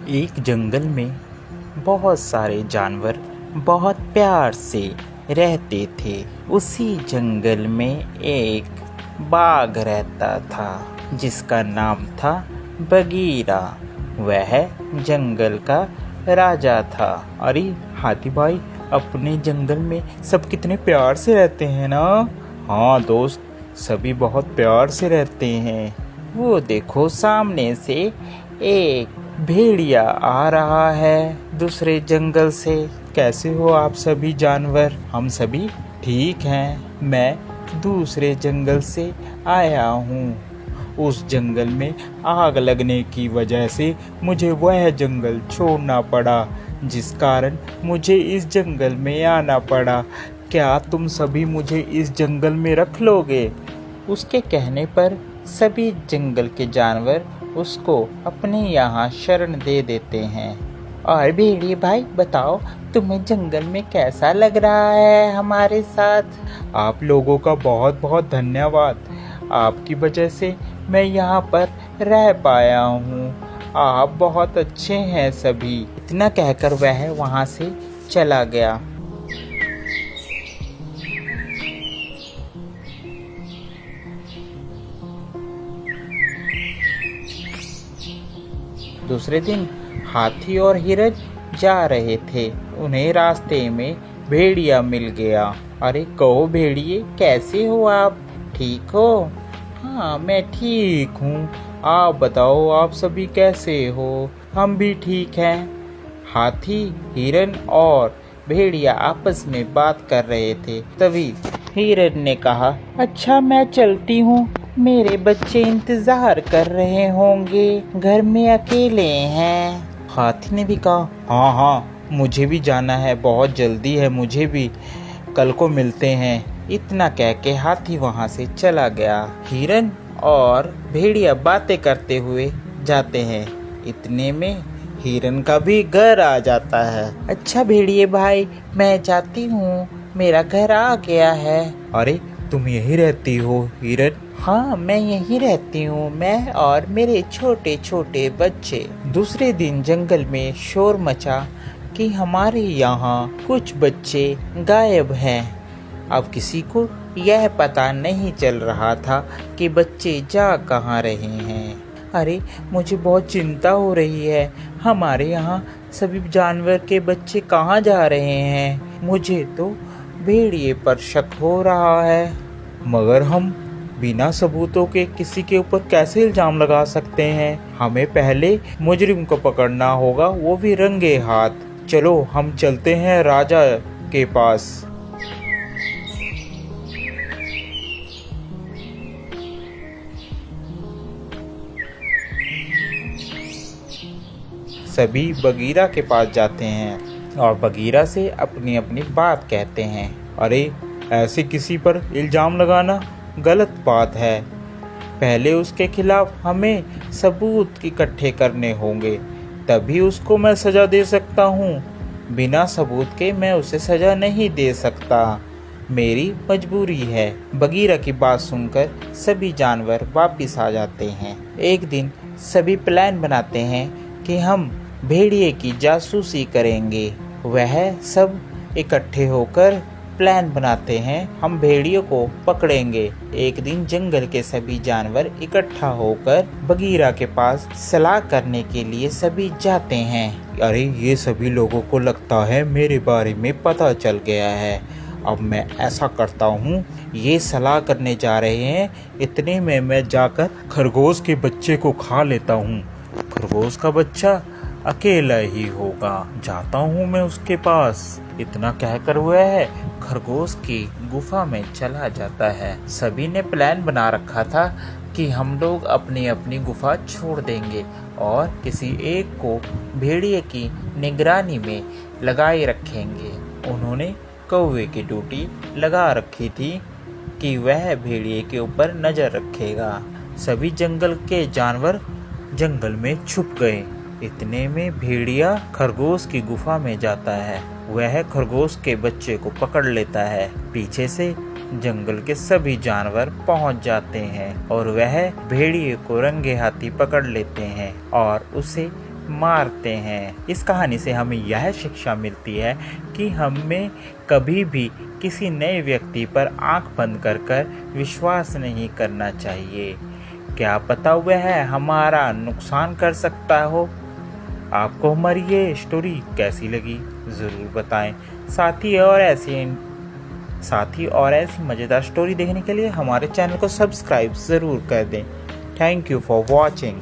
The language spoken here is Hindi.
एक जंगल में बहुत सारे जानवर बहुत प्यार से रहते थे। उसी जंगल में एक बाघ रहता था जिसका नाम था बगीरा। वह जंगल का राजा था। अरे हाथी भाई, अपने जंगल में सब कितने प्यार से रहते हैं ना। हाँ दोस्त, सभी बहुत प्यार से रहते हैं। वो देखो, सामने से एक भेड़िया आ रहा है दूसरे जंगल से। कैसे हो आप सभी जानवर? हम सभी ठीक हैं। मैं दूसरे जंगल से आया हूँ। उस जंगल में आग लगने की वजह से मुझे वह जंगल छोड़ना पड़ा, जिस कारण मुझे इस जंगल में आना पड़ा। क्या तुम सभी मुझे इस जंगल में रख लोगे? उसके कहने पर सभी जंगल के जानवर उसको अपने यहाँ शरण दे देते हैं। और भेड़िए भाई बताओ, तुम्हें जंगल में कैसा लग रहा है हमारे साथ? आप लोगों का बहुत बहुत धन्यवाद। आपकी वजह से मैं यहाँ पर रह पाया हूँ। आप बहुत अच्छे हैं सभी। इतना कहकर वह वहाँ से चला गया। दूसरे दिन हाथी और हिरन जा रहे थे। उन्हें रास्ते में भेड़िया मिल गया। अरे कहो भेड़िए, कैसे हो आप? ठीक हो? हाँ मैं ठीक हूँ। आप बताओ, आप सभी कैसे हो? हम भी ठीक हैं। हाथी, हिरन और भेड़िया आपस में बात कर रहे थे। तभी हिरन ने कहा, अच्छा मैं चलती हूँ, मेरे बच्चे इंतजार कर रहे होंगे, घर में अकेले हैं। हाथी ने भी कहा, हाँ हाँ मुझे भी जाना है, बहुत जल्दी है मुझे भी, कल को मिलते हैं। इतना कह के हाथी वहाँ से चला गया। हिरन और भेड़िया बातें करते हुए जाते हैं। इतने में हिरन का भी घर आ जाता है। अच्छा भेड़िए भाई, मैं जाती हूँ, मेरा घर आ गया है। अरे तुम यहीं रहती हो हिरन? हाँ मैं यहीं रहती हूँ, मैं और मेरे छोटे छोटे बच्चे। दूसरे दिन जंगल में शोर मचा कि हमारे यहाँ कुछ बच्चे गायब हैं। अब किसी को यह पता नहीं चल रहा था कि बच्चे जा कहाँ रहे हैं। अरे मुझे बहुत चिंता हो रही है, हमारे यहाँ सभी जानवर के बच्चे कहाँ जा रहे हैं। मुझे तो भेड़िए पर शक हो रहा है। मगर हम बिना सबूतों के किसी के ऊपर कैसे इल्जाम लगा सकते हैं? हमें पहले मुजरिम को पकड़ना होगा, वो भी रंगे हाथ। चलो हम चलते हैं राजा के पास। सभी बगीरा के पास जाते हैं और बगीरा से अपनी अपनी बात कहते हैं। अरे ऐसे किसी पर इल्जाम लगाना गलत बात है। पहले उसके खिलाफ हमें सबूत इकट्ठे करने होंगे, तभी उसको मैं सज़ा दे सकता हूँ। बिना सबूत के मैं उसे सज़ा नहीं दे सकता, मेरी मजबूरी है। बगीरा की बात सुनकर सभी जानवर वापिस आ जाते हैं। एक दिन सभी प्लान बनाते हैं कि हम भेड़िए की जासूसी करेंगे। वह सब इकट्ठे होकर प्लान बनाते हैं, हम भेड़ियों को पकड़ेंगे। एक दिन जंगल के सभी जानवर इकट्ठा होकर बगीरा के पास सलाह करने के लिए सभी जाते हैं। अरे ये सभी लोगों को लगता है मेरे बारे में पता चल गया है। अब मैं ऐसा करता हूँ, ये सलाह करने जा रहे हैं, इतने में मैं जाकर खरगोश के बच्चे को खा लेता हूँ। खरगोश का बच्चा अकेला ही होगा, जाता हूँ मैं उसके पास। इतना कहकर वह खरगोश की गुफा में चला जाता है। सभी ने प्लान बना रखा था कि हम लोग अपनी अपनी गुफा छोड़ देंगे और किसी एक को भेड़िए की निगरानी में लगाए रखेंगे। उन्होंने कौवे की ड्यूटी लगा रखी थी कि वह भेड़िए के ऊपर नजर रखेगा। सभी जंगल के जानवर जंगल में छुप गए। इतने में भेड़िया खरगोश की गुफा में जाता है। वह खरगोश के बच्चे को पकड़ लेता है। पीछे से जंगल के सभी जानवर पहुंच जाते हैं और वह भेड़िए को रंगे हाथी पकड़ लेते हैं और उसे मारते हैं। इस कहानी से हमें यह शिक्षा मिलती है कि हमें कभी भी किसी नए व्यक्ति पर आंख बंद कर विश्वास नहीं करना चाहिए। क्या पता वह हमारा नुकसान कर सकता हो। आपको हमारी ये स्टोरी कैसी लगी ज़रूर बताएं। साथ ही और ऐसी मज़ेदार स्टोरी देखने के लिए हमारे चैनल को सब्सक्राइब ज़रूर कर दें। Thank you for watching.